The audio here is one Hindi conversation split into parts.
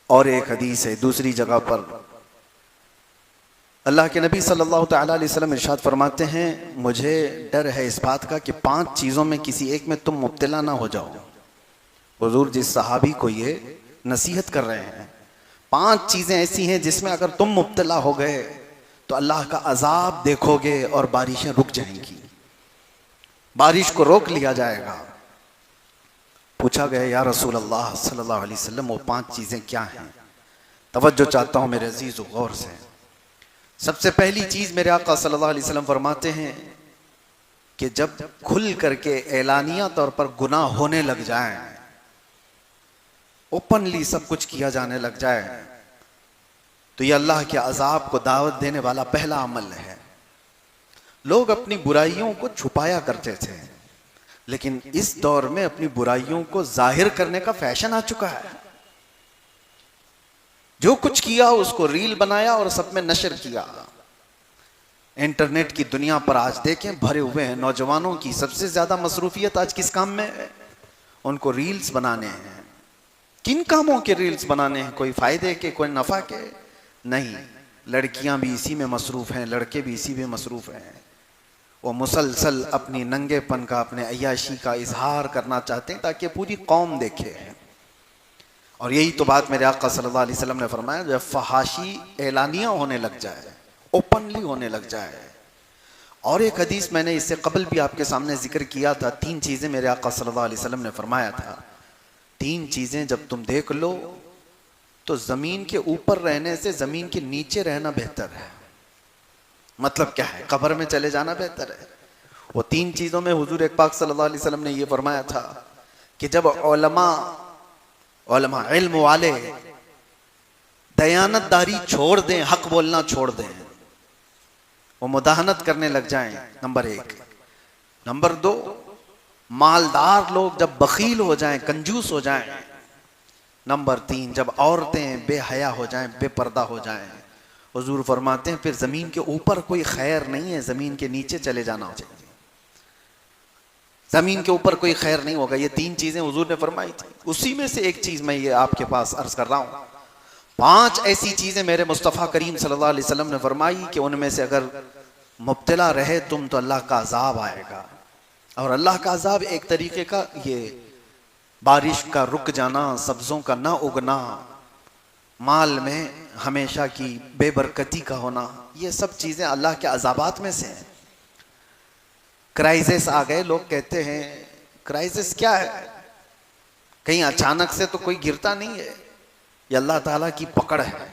और एक हदीस है दूसरी जगह पर अल्लाह के नबी सल्लल्लाहु अलैहि वसल्लम इरशाद फरमाते हैं, मुझे डर है इस बात का कि 5 चीज़ों में किसी एक में तुम मुब्तला ना हो जाओ। हुजूर जिस सहाबी को ये नसीहत कर रहे हैं, 5 चीज़ें ऐसी हैं जिसमें अगर तुम मुब्तला हो गए तो अल्लाह का अजाब देखोगे और बारिशें रुक जाएंगी, बारिश को रोक लिया जाएगा। पूछा गया या रसूल अल्लाह सल्लल्लाहु अलैहि वसल्लम वो 5 चीज़ें क्या हैं? तवज्जो चाहता हूँ मेरे अजीज़ गौर से। सबसे पहली चीज़ मेरे आका सल्लल्लाहु अलैहि वसल्लम फरमाते हैं कि जब खुल करके ऐलानिया तौर पर गुनाह होने लग जाए, ओपनली सब कुछ किया जाने लग जाए, तो ये अल्लाह के अजाब को दावत देने वाला पहला अमल है। लोग अपनी बुराइयों को छुपाया करते थे, लेकिन इस दौर में अपनी बुराइयों को जाहिर करने का फैशन आ चुका है। जो कुछ किया उसको रील बनाया और सब में नशर किया। इंटरनेट की दुनिया पर आज देखें भरे हुए हैं नौजवानों की सबसे ज्यादा मसरूफियत आज किस काम में है? उनको रील्स बनाने हैं। किन कामों के रील्स बनाने हैं? कोई फायदे के, कोई नफा के नहीं। लड़कियां भी इसी में मसरूफ हैं, लड़के भी इसी में मसरूफ हैं। वो मुसलसल अपनी नंगेपन का, अपने अय्याशी का इजहार करना चाहते हैं ताकि पूरी कौम देखे। और यही तो बात मेरे आका सल्लल्लाहु अलैहि वसल्लम ने फरमाया, जब फहाशी ऐलानिया होने लग जाए, ओपनली होने लग जाए। और एक हदीस मैंने इससे कबल भी आपके सामने जिक्र किया था। 3 चीजें मेरे आका सल्लल्लाहु अलैहि वसल्लम ने फरमाया था, 3 चीजें जब तुम देख लो तो जमीन के ऊपर रहने से जमीन के नीचे रहना बेहतर है। मतलब क्या है? कब्र में चले जाना बेहतर है। वो 3 चीजों में हुजूर एक पाक सल्लल्लाहु अलैहि वसल्लम ने ये फरमाया था कि जब उलमा इल्म वाले दयानतदारी छोड़ दें, हक बोलना छोड़ दें, वो मुदाहनत करने लग जाएं, नंबर 1। नंबर 2, मालदार लोग जब बखील हो जाएं, कंजूस हो जाएं। नंबर 3, जब औरतें बेहया हो जाएं, बेपर्दा हो जाएं, हुजूर फरमाते हैं फिर जमीन के ऊपर कोई खैर नहीं है, जमीन के नीचे चले जाना चाहिए। जमीन के ऊपर कोई खैर नहीं होगा। ये 3 चीजें हुजूर ने फरमाई थी। उसी में से एक चीज मैं ये आपके पास अर्ज कर रहा हूं। 5 ऐसी चीजें मेरे मुस्तफा करीम सल्लल्लाहु अलैहि वसल्लम ने फरमाई कि उनमें से अगर मुब्तला रहे तुम तो अल्लाह का अजाब आएगा। और अल्लाह का अजाब एक तरीके का ये बारिश का रुक जाना, सब्जों का ना उगना, माल में हमेशा की बेबरकती का होना, ये सब चीजें अल्लाह के अजाबात में से हैं। क्राइसिस आ गए, लोग कहते हैं क्राइसिस क्या है? कहीं अचानक से तो कोई गिरता नहीं है, ये अल्लाह ताला की पकड़ है।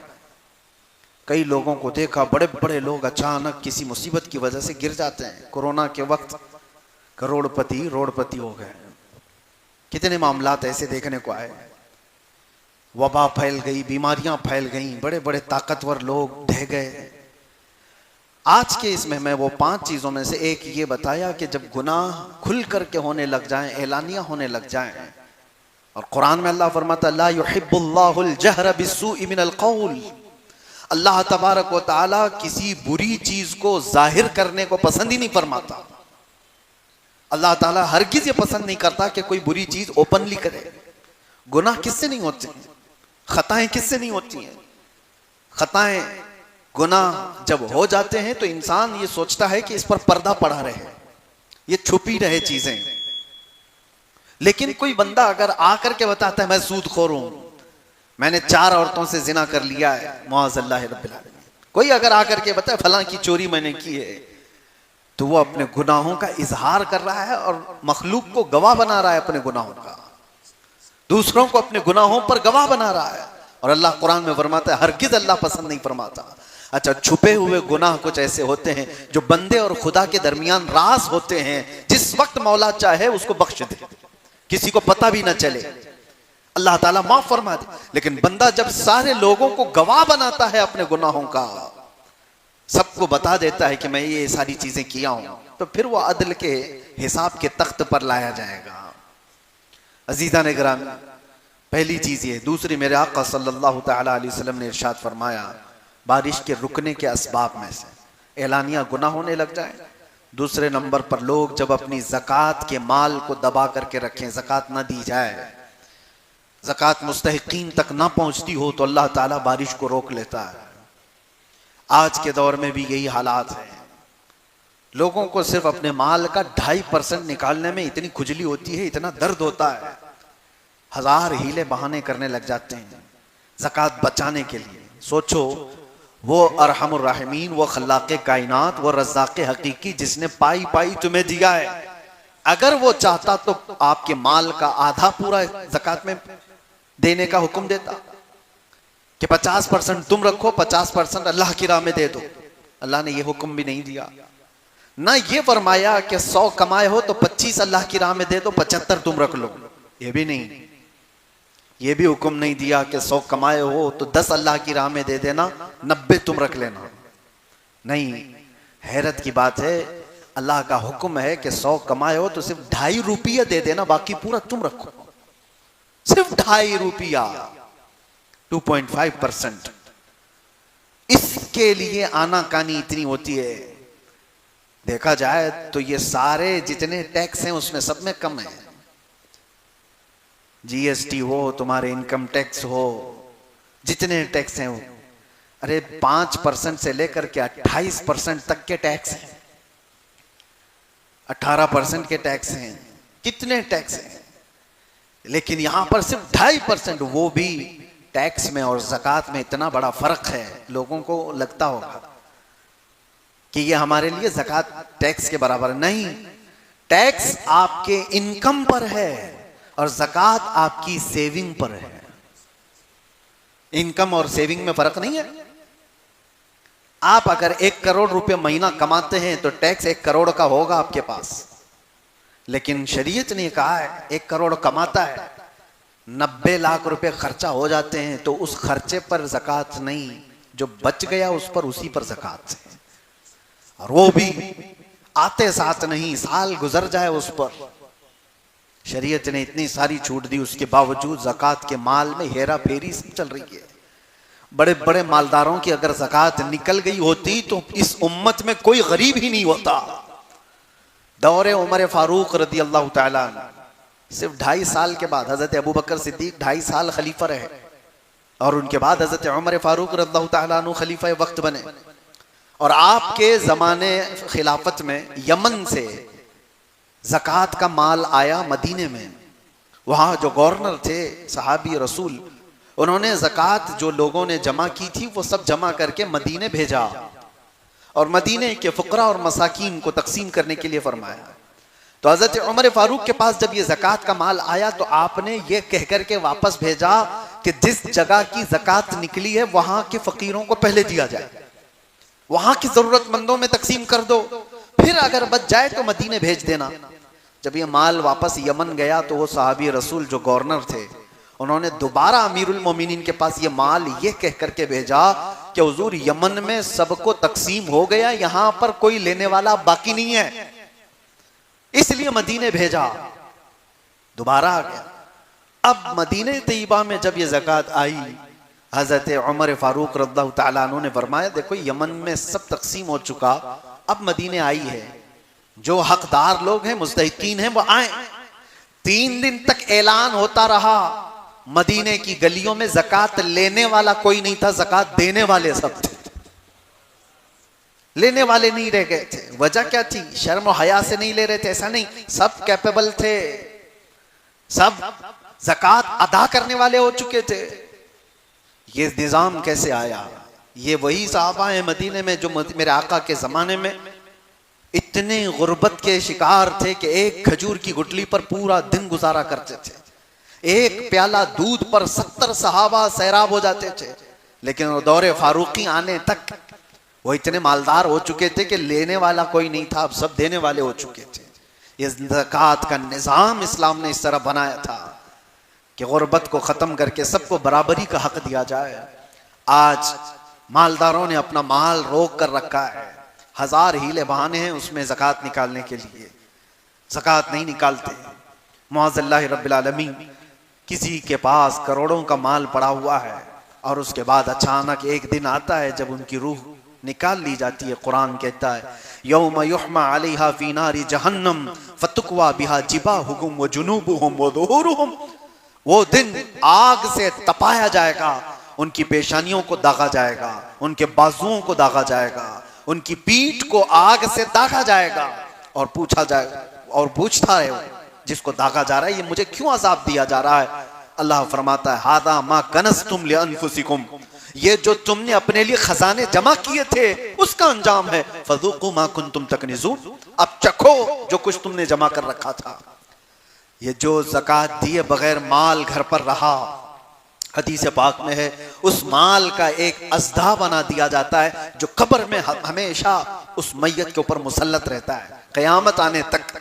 कई लोगों को देखा, बड़े बड़े लोग अचानक किसी मुसीबत की वजह से गिर जाते हैं। कोरोना के वक्त करोड़पति रोड़पति हो गए। कितने मामलात ऐसे देखने को आए। वबा फैल गई, बीमारियां फैल गई, बड़े बड़े ताकतवर लोग ढह गए। आज के इसमें मैं वो 5 चीजों में से एक ये बताया कि जब गुनाह खुल करके होने लग जाएं, ऐलानिया होने लग जाएं, और कुरान में अल्लाह फरमाता ला युहिब्बुल्लाहुल जहरा बिस्सूइ मिनल कौल, अल्लाह तबारक व तआला किसी बुरी चीज को जाहिर करने को पसंद ही नहीं फरमाता। अल्लाह ताला हरगिज ये पसंद नहीं करता कि कोई बुरी चीज ओपनली करे। गुनाह किससे नहीं होते? खताएं किससे नहीं होती हैं? खताएं, गुनाह जब हो जाते हैं तो इंसान ये सोचता है कि इस पर पर्दा पड़ा रहे, ये छुपी रहे चीजें। लेकिन कोई बंदा अगर आकर के बताता है मैं सूदखोर हूं, मैंने 4 औरतों से जिना कर लिया है, मुआज़ल्लाह रब्बिल आलमीन, कोई अगर आकर के बताए फलां की चोरी मैंने की है, तो वो अपने गुनाहों का इजहार कर रहा है और मखलूक को गवाह बना रहा है अपने गुनाहों का, दूसरों को अपने गुनाहों पर गवाह बना रहा है। और अल्लाह कुरान में फरमाता है हरगिज अल्लाह पसंद नहीं फरमाता। अच्छा, छुपे हुए गुनाह कुछ ऐसे होते हैं जो बंदे और खुदा के दरमियान राज होते हैं, जिस वक्त मौला चाहे उसको बख्श दे, किसी को पता भी ना चले, अल्लाह ताला माफ फरमा दे। लेकिन बंदा जब सारे लोगों को गवाह बनाता है अपने गुनाहों का, सबको बता देता है कि मैं ये सारी चीजें किया हूं, तो फिर वो अदल के हिसाब के तख्त पर लाया जाएगा। अजीजा ने गिरामी, पहली चीज ये। दूसरी, मेरे आका सल्लल्लाहु तआला अलैहि वसल्लम ने इरशाद फरमाया बारिश के रुकने के असबाब में से ऐलानिया गुनाह होने लग जाए। दूसरे नंबर पर लोग जब अपनी ज़कात के माल को दबा करके रखें, ज़कात ना दी जाए, ज़कात मुस्तहिकीन तक ना पहुंचती हो तो अल्लाह ताला बारिश को रोक लेता है। आज के दौर में भी यही हालात है। लोगों को सिर्फ अपने माल का 2.5% निकालने में इतनी खुजली होती है, इतना दर्द होता है, हजार हीले बहाने करने लग जाते हैं ज़कात बचाने के लिए। सोचो, वो अरहमुर राहिमीन, वो खल्लाक़े कायनात, वो रज़्ज़ाक़े हकीकी जिसने पाई पाई तुम्हें दिया है, अगर वो चाहता तो आपके माल का आधा पूरा ज़कात में देने का हुक्म देता कि 50% तुम रखो, 50% अल्लाह की राह में दे दो। अल्लाह ने ये हुक्म भी नहीं दिया। ना ये फरमाया कि 100 कमाए हो तो 25 अल्लाह की राह में दे दो, 75 तुम रख लो। ये भी नहीं, ये भी हुक्म नहीं दिया कि 100 कमाए हो तो 10 अल्लाह की राह में दे देना, 90 तुम रख लेना। नहीं, हैरत की बात है, अल्लाह का हुक्म है कि 100 कमाए हो तो सिर्फ 2.5 रुपया दे देना, बाकी पूरा तुम रखो। सिर्फ 2.5 रुपया, 2.5%। इसके लिए आनाकानी इतनी होती है। देखा जाए तो ये सारे जितने टैक्स हैं उसमें सब में कम है। जीएसटी हो, तुम्हारे इनकम टैक्स हो, जितने टैक्स हैं वो, अरे 5% से लेकर के 28% तक के टैक्स हैं, 18% के टैक्स हैं, कितने टैक्स हैं। लेकिन यहां पर सिर्फ 2.5%, वो भी टैक्स में और ज़कात में इतना बड़ा फर्क है। लोगों को लगता होगा कि ये हमारे लिए ज़कात टैक्स के बराबर नहीं। टैक्स आपके इनकम पर है और ज़कात आपकी सेविंग पर है। इनकम और सेविंग में फर्क नहीं है। आप अगर 1 करोड़ रुपए महीना कमाते हैं तो टैक्स 1 करोड़ का होगा आपके पास। लेकिन शरीयत ने कहा है 1 करोड़ कमाता है, 90 लाख रुपए खर्चा हो जाते हैं तो उस खर्चे पर ज़कात नहीं, जो बच गया उस पर, उसी पर ज़कात है। और वो भी आते साथ नहीं, साल गुजर जाए उस पर। शरीयत ने इतनी सारी छूट दी, उसके बावजूद ज़कात के माल में हेरा फेरी चल रही है। बड़े बड़े मालदारों की अगर ज़कात निकल गई होती तो इस उम्मत में कोई गरीब ही नहीं होता। दौरे उमर फारूक रदी अल्लाह ताला सिर्फ 2.5 साल के बाद हजरत अबू बकर सिद्दीक 2.5 साल खलीफा रहे और उनके बाद हजरत उमर फारूक रदी अल्लाह ताला अन्हु खलीफा वक्त बने। और आपके ज़माने खिलाफत में यमन से ज़कात का माल आया मदीने में। वहाँ जो गवर्नर थे सहाबी रसूल, उन्होंने ज़कात जो लोगों ने जमा की थी वो सब जमा करके मदीने भेजा और मदीने के फ़ुक़रा और मसाकीन को तकसीम करने के लिए फरमाया। तो हज़रत उमर फारूक के पास जब ये ज़कात का माल आया तो आपने ये कह करके वापस भेजा कि जिस जगह की ज़कात निकली है वहाँ के फ़कीरों को पहले दिया जाए, वहाँ की ज़रूरतमंदों में तकसीम कर दो, फिर अगर बच जाए तो मदीने भेज देना। जब ये माल वापस यमन गया तो वो सहाबी रसूल जो गवर्नर थे, उन्होंने दोबारा अमीरुल मोमिनीन के पास ये माल ये कह करके भेजा कि हुजूर यमन में सबको तकसीम हो गया, यहाँ पर कोई लेने वाला बाकी नहीं है, इसलिए मदीने भेजा। दोबारा आ गया। अब मदीने तैयबा में जब ये ज़कात आई, हज़रत उमर फारूक रज़ियल्लाहु ताला अन्हु ने फरमाया देखो यमन में सब तकसीम हो चुका, अब मदीने आई है, जो हकदार लोग हैं मुस्तहिकीन हैं वो आए। 3 दिन तक ऐलान होता रहा, मदीने की गलियों में ज़कात लेने वाला कोई नहीं था, ज़कात देने वाले सब थे, लेने वाले नहीं रह गए थे। वजह क्या थी? शर्म और हया से नहीं ले रहे थे, ऐसा नहीं, सब कैपेबल थे, सब ज़कात अदा करने वाले हो चुके थे। ये निज़ाम कैसे आया? ये वही सहाबा हैं मदीने में जो मेरे आका के ज़माने में इतने गुर्बत के शिकार थे कि एक खजूर की गुठली पर पूरा दिन गुजारा करते थे, एक प्याला दूध पर 70 सहाबा सैराब हो जाते थे। लेकिन दौरे फारूकी आने तक वो इतने मालदार हो चुके थे कि लेने वाला कोई नहीं था, अब सब देने वाले हो चुके थे। ये ज़कात का निज़ाम इस्लाम ने इस तरह बनाया था कि गुर्बत को ख़त्म करके सबको बराबरी का हक दिया जाए। आज मालदारों ने अपना माल रोक कर रखा है, 1000 हीले बहाने हैं उसमें ज़कात निकालने के लिए, ज़कात नहीं निकालते। मुअज़्ज़ल्लाहि रब्बिल आलमीन, किसी के पास करोड़ों का माल पड़ा हुआ है और उसके बाद अचानक एक दिन आता है जब उनकी रूह निकाल ली जाती है। कुरान कहता है यौम युहमा अलैहा फी नारी जहन्नम फतुक्वा बिहा जिबाहुहुम व जुनूबुहुम व ज़ुहूरुहुम। वो दिन आग से तपाया जाएगा, उनकी पेशानियों को दागा जाएगा, उनके बाजुओं को दागा जाएगा, उनकी पीठ को आग से दागा जाएगा और पूछा जाएगा, और पूछता है जिसको दागा जा रहा है, ये मुझे क्यों अजाब दिया जा रहा है? अल्लाह फरमाता है, हादा मा कनज़्तुम लिअन्फुसिकुम, ये जो तुमने अपने लिए खजाने जमा किए थे उसका अंजाम है। फज़ूक़ू मा कुंतुम तकनिज़ून, अब चखो जो कुछ तुमने जमा कर रखा था। ये जो ज़कात दिए बगैर माल घर पर रहा, हदीस पाक में है, उस माल का एक अज़दा बना दिया जाता है जो कब्र में हमेशा उस मैयत के ऊपर मुसल्लत रहता है, क़यामत आने तक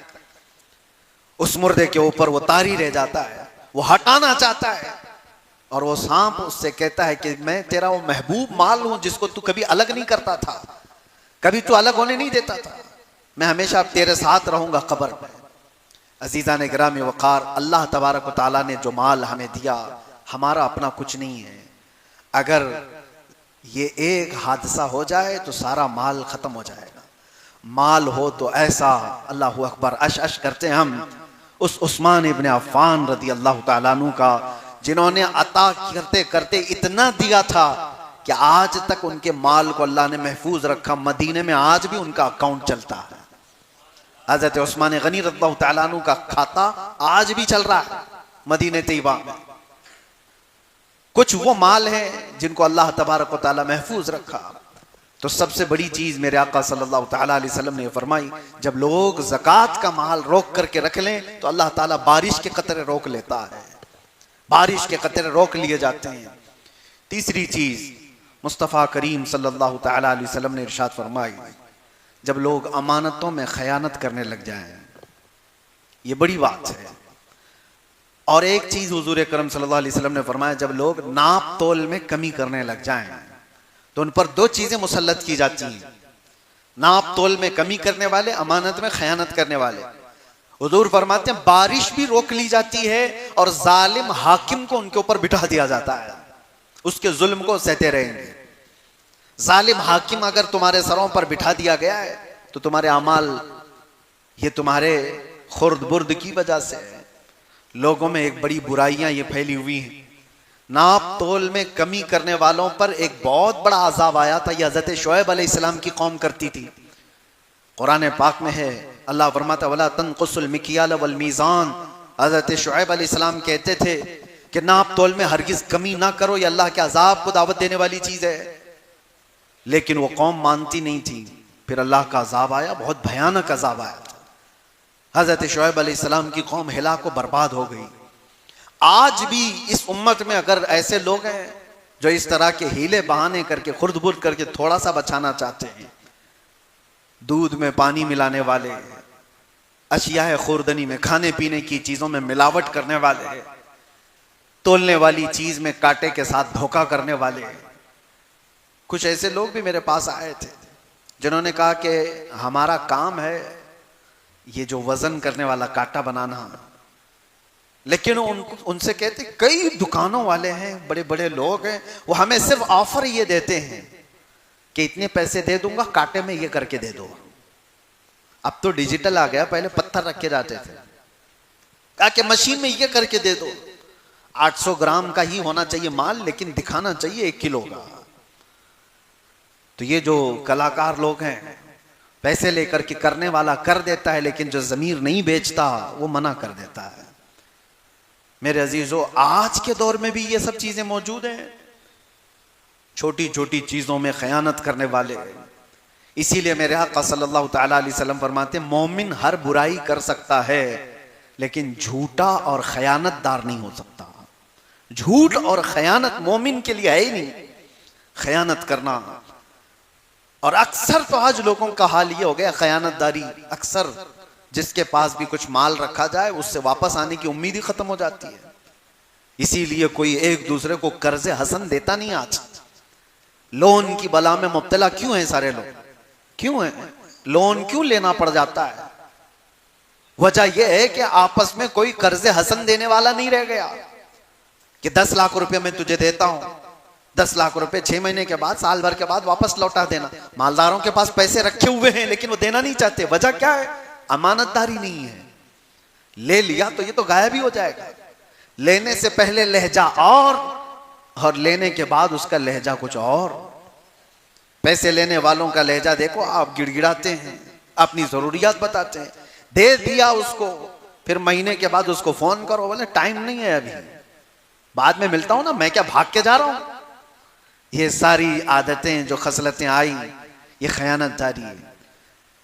उस मुर्दे के ऊपर वो तारी रह जाता है। वो हटाना चाहता है और वो सांप उससे कहता है कि मैं तेरा वो महबूब माल हूं जिसको तू कभी अलग नहीं करता था, कभी तू अलग होने नहीं देता था, मैं हमेशा अब तेरे साथ रहूंगा कब्र में। अजीज़ान गिरामी वक़ार, अल्लाह तबारक व तआला ने जो माल हमें दिया, हमारा अपना कुछ नहीं है। अगर ये एक हादसा हो जाए तो सारा माल खत्म हो जाएगा। माल हो तो ऐसा, अल्लाह अकबर, अश अश करते हैं हम उस उस्मान इब्न अफ़्फ़ान रदी अल्लाह तआला अन्हु का, जिन्होंने अता करते करते इतना दिया था कि आज तक उनके माल को अल्लाह ने महफूज रखा। मदीने में आज भी उनका अकाउंट चलता है। हज़रत उस्मान गनी रज़ियल्लाहु तआला अन्हु का खाता आज भी चल रहा है मदीने तैयबा में। कुछ वो माल है जिनको अल्लाह तबारक व तआला महफूज रखा। तो सबसे बड़ी चीज मेरे आका सल्लल्लाहु तआला अलैहि वसल्लम ने फरमाई, जब लोग ज़कात का माल रोक करके रख लें तो अल्लाह ताला बारिश के कतरे रोक लेता है, बारिश के कतरे रोक लिए जाते हैं। तीसरी चीज मुस्तफ़ा करीम सल्लल्लाहु तआला अलैहि वसल्लम ने इरशाद फरमाई, जब लोग अमानतों में खयानत करने लग जाएं, ये बड़ी बात है। और एक चीज हुजूर करम सल्लल्लाहु अलैहि वसल्लम ने फरमाया, जब लोग नाप तोल में कमी करने लग जाएं तो उन पर दो चीजें मुसल्लत की जाती हैं, नाप तोल में कमी करने वाले, अमानत में खयानत करने वाले। हुजूर फरमाते हैं बारिश भी रोक ली जाती है और जालिम हाकिम को उनके ऊपर बिठा दिया जाता है, उसके जुल्म को सहते रहेंगे। जालिम हाकिम अगर तुम्हारे सरों पर बिठा दिया गया है तो तुम्हारे अमाल, ये तुम्हारे खुर्द बुर्द की वजह से है। लोगों में एक बड़ी बुराइयां ये फैली हुई हैं। नाप तोल में कमी करने वालों पर एक बहुत बड़ा अजाब आया था, यह हज़रत शुएब अलैहिस्सलाम की कौम करती थी। कुरान पाक में है, अल्लाह फरमाता वला तनकुसुल मिकियाल वल मीज़ान। हज़रत शुएब अलैहिस्सलाम कहते थे कि नाप तोल में हरगिज कमी ना करो, यह अल्लाह के अजाब को दावत देने वाली चीज है। लेकिन वो कौम मानती नहीं थी। फिर अल्लाह का अजाब आया, बहुत भयानक अजाब आया था। हज़रत शुएब अलैहिस्सलाम की कौम हिलाको बर्बाद हो गई। आज भी इस उम्मत में अगर ऐसे लोग हैं जो इस तरह के हीले बहाने करके खुर्द-बुर्द करके थोड़ा सा बचाना चाहते हैं, दूध में पानी मिलाने वाले, अशिया खुर्दनी में खाने पीने की चीजों में मिलावट करने वाले, तोलने वाली चीज में कांटे के साथ धोखा करने वाले, कुछ ऐसे लोग भी मेरे पास आए थे जिन्होंने कहा कि हमारा काम है ये जो वजन करने वाला कांटा बनाना। लेकिन उनसे कहते कई दुकानों वाले हैं, बड़े बड़े लोग हैं, वो हमें सिर्फ ऑफर ये देते हैं कि इतने पैसे दे दूंगा, कांटे में ये करके दे दो। अब तो डिजिटल आ गया, पहले पत्थर रखे जाते थे, कहा कि मशीन में ये करके दे दो। 800 ग्राम का ही होना चाहिए माल, लेकिन दिखाना चाहिए 1 किलो का। तो ये जो कलाकार लोग हैं, पैसे लेकर के करने वाला कर देता है, लेकिन जो जमीर नहीं बेचता वो मना कर देता है। मेरे अजीजों, आज के दौर में भी ये सब चीजें मौजूद हैं, छोटी छोटी चीजों में खयानत करने वाले। इसीलिए मेरे आका सल्लल्लाहु तआला अलैहि वसल्लम फरमाते, मोमिन हर बुराई कर सकता है लेकिन झूठा और खयानतदार नहीं हो सकता। झूठ और खयानत मोमिन के लिए है ही नहीं, खयानत करना। और अक्सर तो आज लोगों का हाल ये हो गया, खयानतदारी। अक्सर जिसके पास भी कुछ माल रखा जाए उससे वापस आने की उम्मीद ही खत्म हो जाती है। इसीलिए कोई एक दूसरे को कर्जे हसन देता नहीं। आज लोन की बला में मुब्तला क्यों है सारे लोग? क्यों है? लोन क्यों लेना पड़ जाता है? वजह यह है कि आपस में कोई कर्जे हसन देने वाला नहीं रह गया कि 10 लाख रुपए मैं तुझे देता हूं, 10 लाख रुपए 6 महीने के बाद, साल भर के बाद वापस लौटा देना। मालदारों के पास पैसे रखे हुए हैं लेकिन वो देना नहीं चाहते। वजह क्या है? अमानतदारी नहीं है। ले लिया तो ये तो गायब ही हो जाएगा। लेने से पहले लहजा और लेने के बाद उसका लहजा कुछ और। पैसे लेने वालों का लहजा देखो, आप गिड़गिड़ाते हैं, अपनी जरूरियात बताते हैं, दे दिया उसको, फिर महीने के बाद उसको फोन करो, बोले टाइम नहीं है अभी, बाद में मिलता हूं ना, मैं क्या भाग के जा रहा हूं। ये सारी आदतें जो खसलतें आई, ये खयानतदारी है।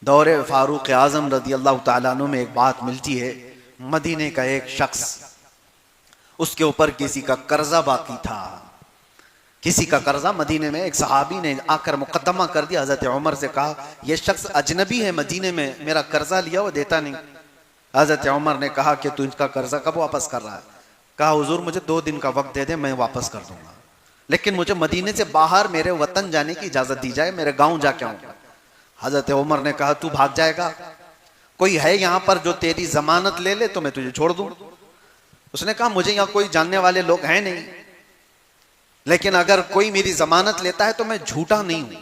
दौरे फारूक आजम रदी अल्लाह तआला अन्हु में एक बात मिलती है, मदीने का एक शख्स, उसके ऊपर किसी का कर्जा बाकी था, किसी का कर्जा। मदीने में एक सहाबी ने आकर मुकदमा कर दिया, हजरत उमर से कहा यह शख्स अजनबी है मदीने में, मेरा कर्जा लिया वो देता नहीं। हजरत उमर ने कहा कि तू इसका कर्जा कब वापस कर रहा है? कहा हुजूर मुझे 2 दिन का वक्त दे दे, मैं वापस कर दूंगा, लेकिन मुझे मदीने से बाहर मेरे वतन जाने की इजाजत दी जाए, मेरे गांव जाके आऊंगा। हजरत उमर ने कहा तू भाग जाएगा? कोई है यहां पर जो तेरी जमानत ले ले तो मैं तुझे छोड़ दूं। उसने कहा मुझे यहां कोई जानने वाले लोग हैं नहीं, लेकिन अगर कोई मेरी जमानत लेता है तो मैं झूठा नहीं हूं।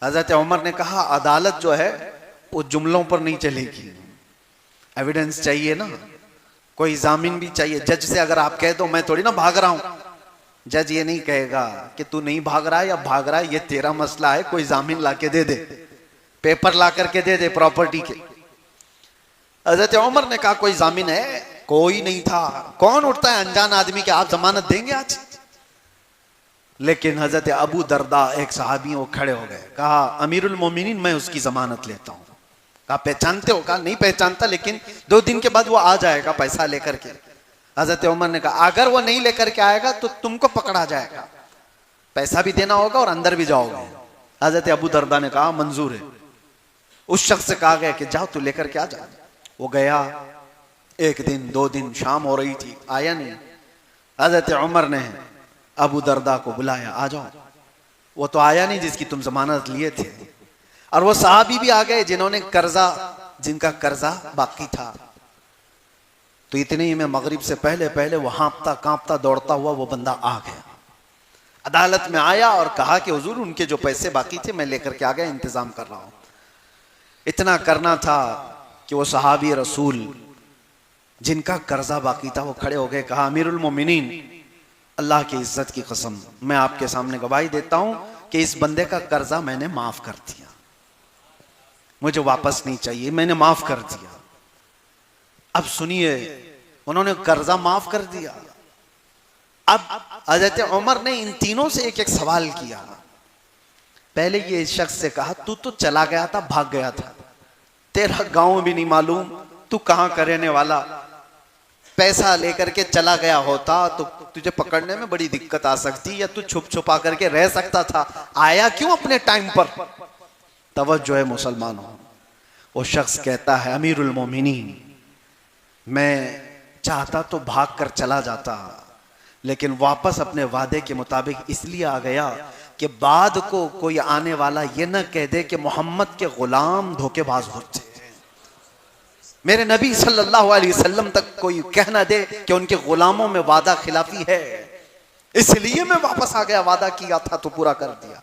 हजरत उमर ने कहा अदालत जो है वो जुमलों पर नहीं चलेगी, एविडेंस चाहिए ना, कोई जामीन भी चाहिए। जज से अगर आप कह दो मैं थोड़ी ना भाग रहा हूं, जज ये नहीं कहेगा कि तू नहीं भाग रहा है या भाग रहा है, ये तेरा मसला है, कोई जामीन ला के दे दे, पेपर ला करके दे दे प्रॉपर्टी के। हजरत उमर ने कहा कोई जामीन है? कोई नहीं था। कौन उठता है अनजान आदमी के आप जमानत देंगे आज? लेकिन हजरत अबू दरदा एक सहाबी, वो खड़े हो गए, कहा अमीरुल मोमिनीन मैं उसकी जमानत लेता हूं। कहा पहचानते हो? कहा नहीं पहचानता, लेकिन 2 दिन के बाद वो आ जाएगा पैसा लेकर के। हजरत उमर ने कहा अगर वो नहीं लेकर के आएगा तो तुमको पकड़ा जाएगा, पैसा भी देना होगा और अंदर भी जाओगे। हजरत अबू दरदा ने कहा मंजूर है। उस शख्स से कहा गया कि जाओ तू लेकर के आ जा। वो गया, 1 दिन 2 दिन, शाम हो रही थी, आया नहीं। हजरत उमर ने अबू दरदा को बुलाया, आ जाओ। वो तो आया नहीं जिसकी तुम जमानत लिए थे, और वो साहबी भी आ गए जिन्होंने जिनका कर्जा बाकी था। तो इतने ही में मगरिब से पहले पहले वो हाँपता कांपता दौड़ता हुआ वो बंदा आ गया, अदालत में आया और कहा कि हुजूर उनके जो पैसे बाकी थे मैं लेकर के आ गया, इंतजाम कर रहा हूं। इतना करना था कि वो सहाबी रसूल जिनका कर्जा बाकी था वो खड़े हो गए, कहा अमीरुल मोमिनीन अल्लाह की इज्जत की कसम मैं आपके सामने गवाही देता हूं कि इस बंदे का कर्जा मैंने माफ कर दिया, मुझे वापस नहीं चाहिए, मैंने माफ कर दिया। अब सुनिए, उन्होंने कर्जा माफ कर दिया। अब हजरत उमर ने इन तीनों से एक एक सवाल किया। पहले ये इस शख्स से कहा तू तो चला गया था, भाग गया था, तेरा गांव भी नहीं मालूम, तू कहां का रहने वाला, पैसा लेकर के चला गया होता तो तुझे पकड़ने में बड़ी दिक्कत आ सकती, या तू छुप छुपा करके रह सकता था, आया क्यों अपने टाइम पर? तवज्जो है मुसलमानों। वो शख्स कहता है अमीरुल मोमिनीन मैं चाहता तो भाग कर चला जाता, लेकिन वापस अपने वादे के मुताबिक इसलिए आ गया कि बाद को कोई आने वाला ये न कह दे कि मोहम्मद के गुलाम धोखेबाज होते हैं, मेरे नबी सल्लल्लाहु अलैहि वसल्लम तक कोई कह न दे कि उनके गुलामों में वादा खिलाफी है, इसलिए मैं वापस आ गया, वादा किया था तो पूरा कर दिया।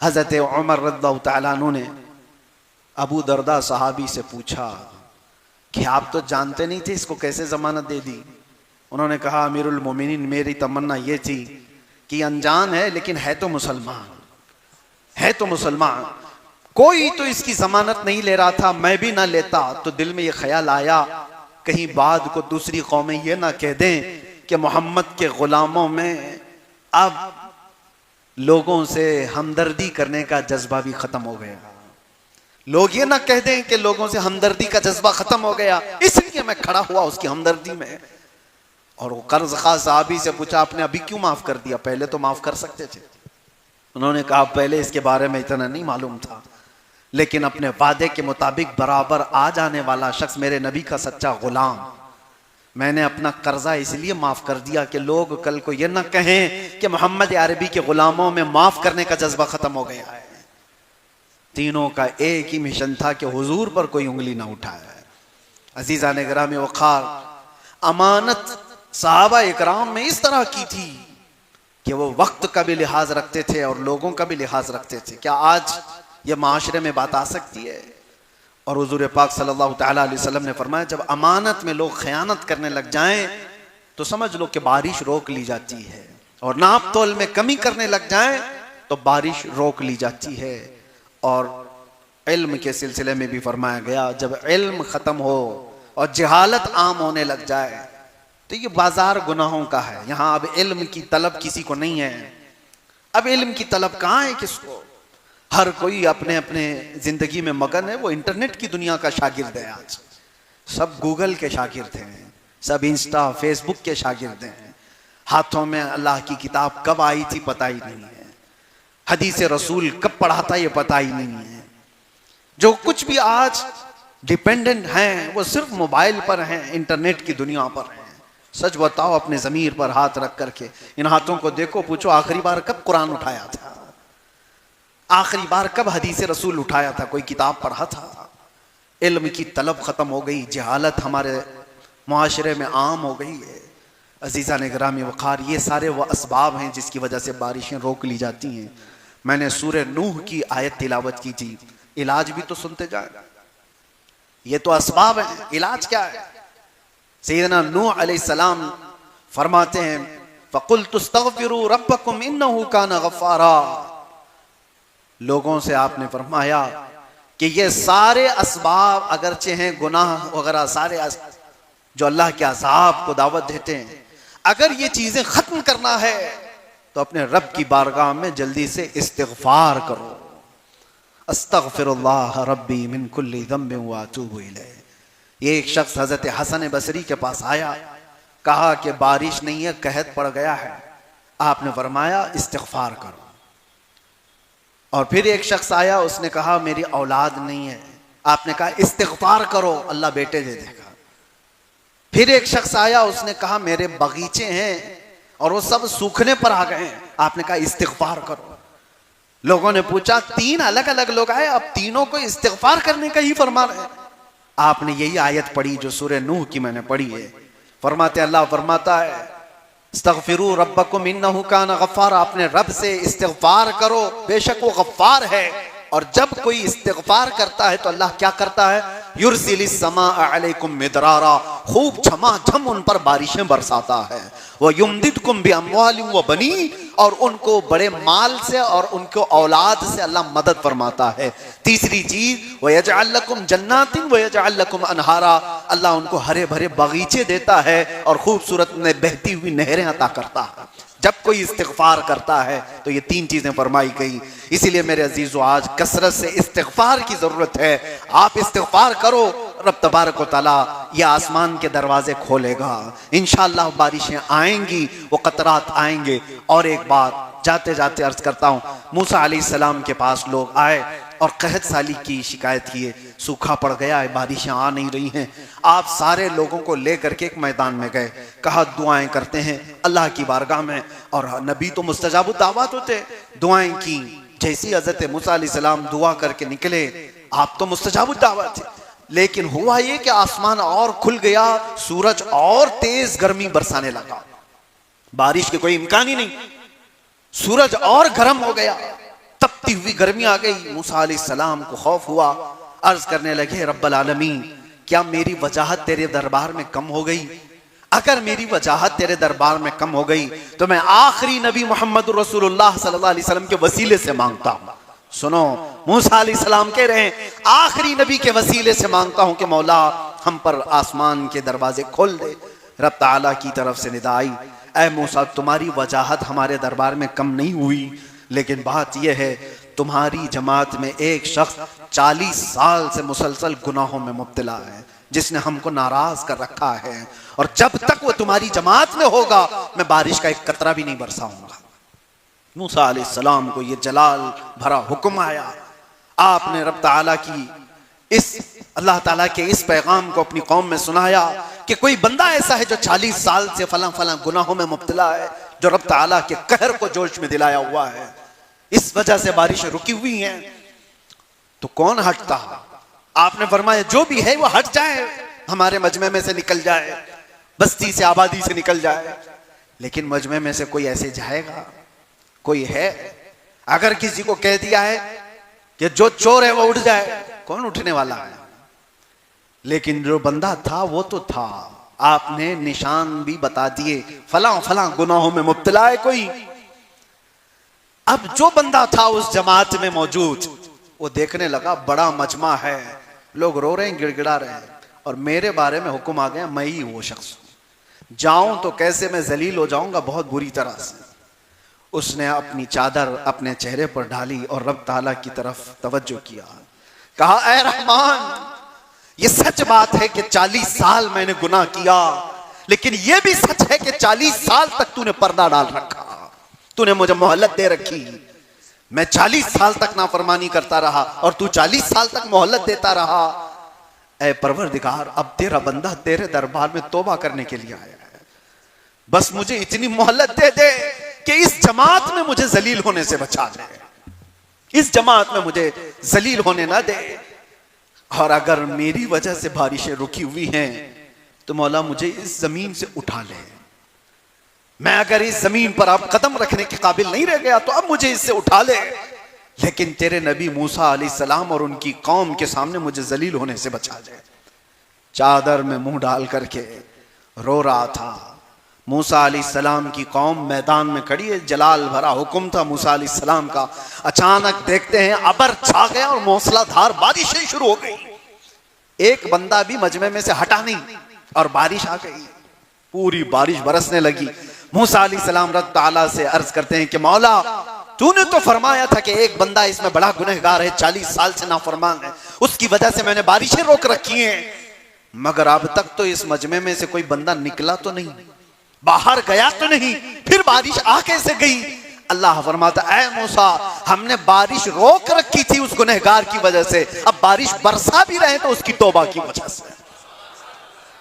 हजरत उमर रज़ियल्लाहु तआला अन्हु ने अबू दरदा सहाबी से पूछा कि आप तो जानते नहीं थे, इसको कैसे जमानत दे दी? उन्होंने कहा अमीरुल मोमिनीन मेरी तमन्ना ये थी कि अनजान है लेकिन है तो मुसलमान, है तो मुसलमान, कोई तो इसकी जमानत नहीं ले रहा था, मैं भी ना लेता तो दिल में ये ख्याल आया कहीं बाद को दूसरी कौमें ये ना कह दें कि मोहम्मद के गुलामों में अब लोगों से हमदर्दी करने का जज्बा भी खत्म हो गया, लोग ये ना कह दें कि लोगों से हमदर्दी का जज्बा खत्म हो गया, इसलिए मैं खड़ा हुआ उसकी हमदर्दी में। और वो कर्ज खा साहबी से पूछा आपने अभी क्यों माफ कर दिया, पहले तो माफ कर सकते थे? उन्होंने कहा पहले इसके बारे में इतना नहीं मालूम था, लेकिन अपने वादे के मुताबिक बराबर आ जाने वाला शख्स मेरे नबी का सच्चा गुलाम, मैंने अपना कर्जा इसलिए माफ कर दिया कि लोग कल को ये ना कहें कि मोहम्मद अरबी के गुलामों में माफ करने का जज्बा खत्म हो गया है। तीनों का एक ही मिशन था कि हुजूर पर कोई उंगली ना उठाए। अजीजा ने ग्रामी वखार, अमानत सहाबा इकराम में इस तरह की थी कि वो वक्त का भी लिहाज रखते थे और लोगों का भी लिहाज रखते थे। क्या आज ये माशरे में बात आ सकती है? और हुजूर पाक सल्लल्लाहु अलैहि वसल्लम ने फरमाया जब अमानत में लोग खयानत करने लग जाएं तो समझ लो कि बारिश रोक ली जाती है, और नाप तोल में कमी करने लग जाएं तो बारिश रोक ली जाती है। और इल्म के सिलसिले में भी फरमाया गया, जब इल्म खत्म हो और जहालत आम होने लग जाए तो ये बाजार गुनाहों का है। यहां अब इल्म की तलब किसी को नहीं है। अब इल्म की तलब कहां है किसको? हर कोई अपने अपने जिंदगी में मगन है। वो इंटरनेट की दुनिया का शागिर्द है। आज सब गूगल के शागिर्द हैं, सब इंस्टा फेसबुक के शागिर्द हैं। हाथों में अल्लाह की किताब कब आई थी पता ही नहीं है। हदीस रसूल कब पढ़ा था ये पता ही नहीं है। जो कुछ भी आज डिपेंडेंट हैं वो सिर्फ मोबाइल पर हैं, इंटरनेट की दुनिया पर हैं। सच बताओ, अपने ज़मीर पर हाथ रख करके इन हाथों को देखो, पूछो आखिरी बार कब कुरान उठाया था? आखिरी बार कब हदीस रसूल उठाया था? कोई किताब पढ़ा था? इल्म की तलब खत्म हो गई, जहालत हमारे मुआशरे में आम हो गई है। अजीज़ा ने गिरामी वक़ार, ये सारे वो असबाब हैं जिसकी वजह से बारिशें रोक ली जाती हैं। मैंने सूरह नूह की आयत तिलावत की थी। इलाज भी तो सुनते जाए। ये तो असबाब है, इलाज क्या है? सैयदना नूह अलैहिस्सलाम फरमाते हैं, फ़क़ुल्तु इस्तग़फ़िरू रब्बकुम इन्नहु कान गफ़्फ़ारा। लोगों से आपने फरमाया कि ये सारे असबाब अगरचे हैं, गुनाह वगैरह सारे जो अल्लाह के अज़ाब को दावत देते हैं, अगर ये चीजें खत्म करना है तो अपने रब की बारगाह में जल्दी से इस्तिग़फ़ार करो। अस्तग़फ़िरुल्लाह रब्बी मिन कुल्ली ज़ंबिन व अतूबु इलैह। ये एक शख्स हज़रत हसन बसरी के पास आया, कहा कि बारिश नहीं है, कहत पड़ गया है। आपने फरमाया इस्तिग़फ़ार करो। और फिर एक शख्स आया, उसने कहा मेरी औलाद नहीं है। आपने कहा इस्तिग़फ़ार करो, अल्लाह बेटे दे देगा। फिर एक शख्स आया, उसने कहा मेरे बगीचे हैं और वो सब सूखने पर आ गए हैं। आपने कहा इस्तिग़फ़ार करो। लोगों ने पूछा, तीन अलग अलग लोग आए, अब तीनों को इस्तिग़फ़ार करने का ही फरमा रहे हैं। आपने यही आयत पढ़ी जो सूरह नूह की मैंने पढ़ी है। फरमाते अल्लाह फरमाता है इस्तग़फ़िरू रब्बकुम इन्नहु कान गफ़्फ़ारा। अपने रब से इस्तिग़फ़ार करो, बेशक वो गफ़्फ़ार है। और जब कोई इस्तिग़फ़ार करता है तो अल्लाह क्या करता है? युरसिलिस समाअ अलैकुम मिदरारा, खूब झमाझम उन पर बारिशें बरसाता है। व युमदिदकुम बिअम्वालिन व बनीन, और उनको बड़े माल से और उनको औलाद से अल्लाह मदद फरमाता है। तीसरी चीज, व यजअल लकुम जन्नातिन व यजअल लकुम अनहारा, अल्लाह उनको हरे भरे बगीचे देता है और खूबसूरत में बहती हुई नहरें अता करता है। जब कोई इस्तिग़फ़ार करता है तो ये तीन चीजें फरमाई गई। इसीलिए मेरे अजीजों, आज कसरत से इस्तिग़फ़ार की जरूरत है। आप इस्तिग़फ़ार करो, रब तबारक व तआला ये आसमान के दरवाजे खोलेगा। इंशाअल्लाह बारिशें आएंगी, वो कतरात आएंगे। और एक बात जाते जाते अर्ज करता हूँ, मूसा अलैहिस्सलाम के पास लोग आए और कहत साली की शिकायत किए, सूखा पड़ गया है, बारिशें आ नहीं रही हैं। आप सारे लोगों को लेकर के एक मैदान में गए, कहा दुआएं करते हैं अल्लाह की बारगाह में। और नबी तो मुस्तजाबुद दावत होते, दुआएं की। जैसी हज़रत मूसा अलैहिस्सलाम दुआ करके निकले, आप तो मुस्तजाबुद दावत थे। लेकिन हुआ ये कि आसमान और खुल गया, सूरज और तेज गर्मी बरसाने लगा। बारिश के कोई इम्कान ही नहीं, सूरज और गर्म हो गया, तपती हुई गर्मी आ गई। मूसा अलैहिस्सलाम को खौफ हुआ, अर्ज करने लगे रब्बल आलमीन, क्या मेरी वजाहत तेरे दरबार में कम हो गई? अगर मेरी वजाहत तेरे दरबार में कम हो गई तो मैं आखिरी नबी मोहम्मद रसूलुल्लाह सल्लल्लाहु अलैहि वसल्लम के वसीले से मांगता हूं। सुनो, मूसा अलैहिस्सलाम कह रहे हैं आखिरी नबी के वसीले से मांगता हूं कि मौला हम पर आसमान के दरवाजे खोल दे। रब ताला की तरफ से निदा आई, ऐ मूसा तुम्हारी वजाहत हमारे दरबार में कम नहीं हुई, लेकिन बात यह है तुम्हारी जमात में एक शख्स 40 साल से मुसलसल गुनाहों में मुब्तला है, जिसने हमको नाराज कर रखा है, और जब तक वो तुम्हारी जमात में होगा मैं बारिश का एक कतरा भी नहीं बरसाऊंगा। मूसा अलैहिस्सलाम को ये जलाल भरा हुक्म आया। आपने रब ताला की अल्लाह ताला के इस पैगाम को अपनी कौम में सुनाया कि कोई बंदा ऐसा है जो 40 साल से फलां फलां गुनाहों में मुब्तला है, जो रब ताला के कहर को जोश में दिलाया हुआ है, इस वजह से बारिशें रुकी हुई हैं। तो कौन हटता? आपने फरमाया जो भी है वो हट जाए, हमारे मजमे में से निकल जाए, बस्ती से आबादी से निकल जाए। लेकिन मजमे में से कोई ऐसे जाएगा? कोई है? अगर किसी को कह दिया है कि जो चोर है वो उठ जाए, कौन उठने वाला है? लेकिन जो बंदा था वो तो था। आपने निशान भी बता दिए, फलां फलां गुनाहों में मुब्तला है कोई। अब जो बंदा था उस जमात में मौजूद, वो देखने लगा बड़ा मजमा है, लोग रो रहे हैं, गिड़गिड़ा रहे हैं, और मेरे बारे में हुक्म आ गया मैं ही वो शख्स हूं, जाऊं तो कैसे मैं जलील हो जाऊंगा, बहुत बुरी तरह से। उसने अपनी चादर अपने चेहरे पर डाली और रब ताला की तरफ तवज्जो किया, कहा ऐ रहमान, ये सच बात है कि 40 साल मैंने गुनाह किया, लेकिन ये भी सच है कि 40 साल तक तूने पर्दा डाल रखा, तूने मुझे मोहलत दे रखी। मैं 40 साल तक नाफरमानी करता रहा और तू 40 साल तक मोहलत देता रहा। ऐ परवरदिगार, अब तेरा बंदा तेरे दरबार में तौबा करने के लिए आया है, बस मुझे इतनी मोहलत दे दे कि इस जमात में मुझे जलील होने से बचा ले, इस जमात में मुझे जलील होने ना दे, और अगर मेरी वजह से बारिशें रुकी हुई हैं तो मौला मुझे इस जमीन से उठा ले। मैं अगर इस जमीन पर अब कदम रखने के काबिल नहीं रह गया तो अब मुझे इससे उठा ले, लेकिन तेरे नबी मूसा अलैहिस्सलाम और उनकी कौम के सामने मुझे जलील होने से बचा ले। चादर में मुंह डाल करके रो रहा था। मूसा अलैहिस्सलाम की कौम मैदान में खड़ी है, जलाल भरा हुक्म था मूसा अलैहिस्सलाम का। अचानक देखते हैं अबर छा गया और मूसलाधार बारिशें शुरू हो गई, एक बंदा भी मजमे में से हटा नहीं और बारिश आ गई, पूरी बारिश बरसने लगी। मूसा अलैहिस्सलाम रब ताला से अर्ज करते हैं कि मौला, तूने तो फरमाया था कि एक बंदा इसमें बड़ा गुनहगार है, 40 साल से नाफरमान है, उसकी वजह से मैंने बारिशें रोक रखी हैं, मगर अब तक तो इस मजमे में से कोई बंदा निकला तो नहीं, बाहर गया तो नहीं, फिर बारिश आ कैसे गई? अल्लाह फरमाता, ऐ मूसा, हमने बारिश रोक रखी थी उस गुनहगार की वजह से, अब बारिश बरसा भी रहे तो उसकी तौबा की वजह से,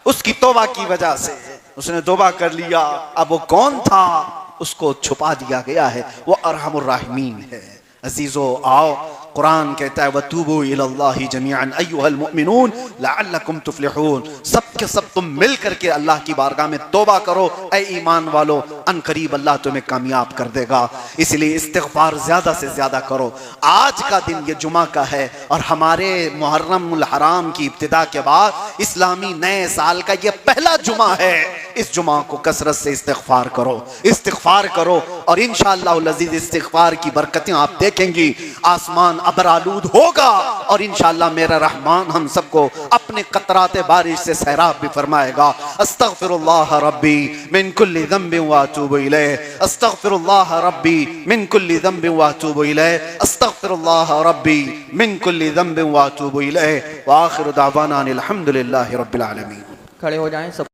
उसकी तौबा की वजह से उसने तौबा कर लिया। अब वो कौन था उसको छुपा दिया गया है, वो अरहमुर राहिमीन है। अजीजो आओ, कुरान कहता है वतूबू इलल्लाहि जमीअन अय्युहल मुमिनून लअल्लकुम तुफ्लिहून, सब के सब तुम मिल करके अल्लाह की बारगाह में तौबा करो ऐ ईमान वालो, अन करीब अल्लाह तुम्हें कामयाब कर देगा। इसलिए इस्तिग़फार ज्यादा से ज्यादा करो। आज का दिन ये जुमा का है और हमारे मुहर्रमुल हराम की इब्तिदा के बाद इस्लामी नए साल का ये पहला जुमा है। इस जुमा को कसरत से इस्तिग़फार करो, इस्तिग़फार करो, और इंशाअल्लाह अज़ीज़ इस्तिग़फार की बरकतें आप देखेंगी। आसमान अबरालूद होगा और इंशाअल्लाह मेरा रहमान हम सबको अपने कतराते बारिश से सैराब भी फरमाएगा। अस्तग़फिरुल्लाह रब्बी मिन कुल्ली ज़ंबिन व अतूबु इलैह, अस्तग़फिरुल्लाह रब्बी मिन कुल्ली ज़ंबिन व अतूबु इलैह, अस्तग़फिरुल्लाह रब्बी मिन कुल्ली ज़ंबिन व अतूबु इलैह। व आखिरु दावाना अनिल हम्दुलिल्लाहि रब्बिल आलमीन। खड़े हो जाएं सब।